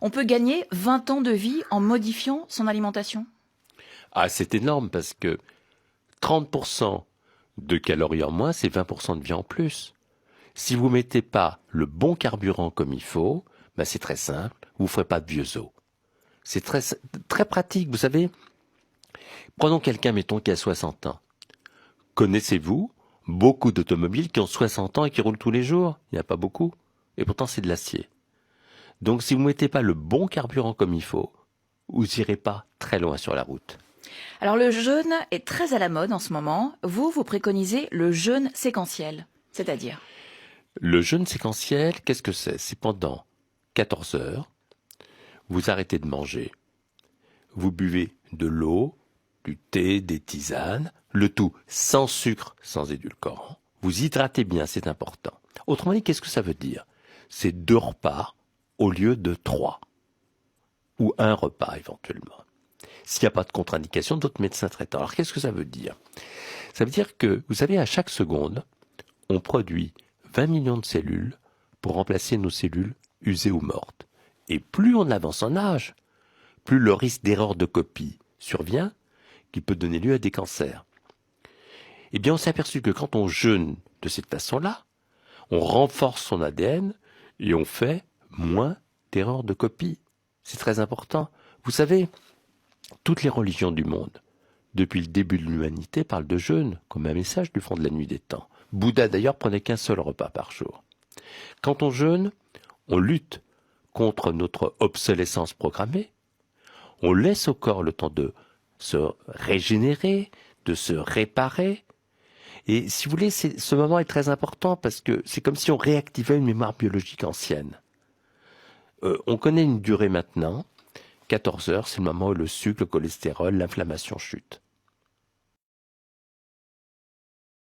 On peut gagner 20 ans de vie en modifiant son alimentation? Ah, c'est énorme parce que 30% de calories en moins, c'est 20% de vie en plus. Si vous mettez pas le bon carburant comme il faut, ben c'est très simple, vous ne ferez pas de vieux os. C'est très, très pratique, vous savez. Prenons quelqu'un, mettons, qui a 60 ans. Connaissez-vous beaucoup d'automobiles qui ont 60 ans et qui roulent tous les jours? Il n'y en a pas beaucoup. Et pourtant, c'est de l'acier. Donc, si vous ne mettez pas le bon carburant comme il faut, vous n'irez pas très loin sur la route. Alors le jeûne est très à la mode en ce moment. Vous préconisez le jeûne séquentiel, c'est-à-dire? Le jeûne séquentiel, qu'est-ce que c'est? C'est pendant 14 heures, vous arrêtez de manger, vous buvez de l'eau, du thé, des tisanes, le tout sans sucre, sans édulcorant. Vous hydratez bien, c'est important. Autrement dit, qu'est-ce que ça veut dire? C'est 2 repas au lieu de 3. Ou 1 repas éventuellement. S'il n'y a pas de contre-indication, d'autres médecins traitants. Alors qu'est-ce que ça veut dire? Ça veut dire que, vous savez, à chaque seconde, on produit 20 millions de cellules pour remplacer nos cellules usées ou mortes. Et plus on avance en âge, plus le risque d'erreur de copie survient, qui peut donner lieu à des cancers. Eh bien, on s'est aperçu que quand on jeûne de cette façon-là, on renforce son ADN et on fait moins d'erreurs de copie. C'est très important. Vous savez, toutes les religions du monde, depuis le début de l'humanité, parlent de jeûne comme un message du fond de la nuit des temps. Bouddha, d'ailleurs, prenait qu'un seul repas par jour. Quand on jeûne, on lutte contre notre obsolescence programmée. On laisse au corps le temps de se régénérer, de se réparer. Et si vous voulez, ce moment est très important parce que c'est comme si on réactivait une mémoire biologique ancienne. On connaît une durée maintenant. 14 heures, c'est le moment où le sucre, le cholestérol, l'inflammation chute.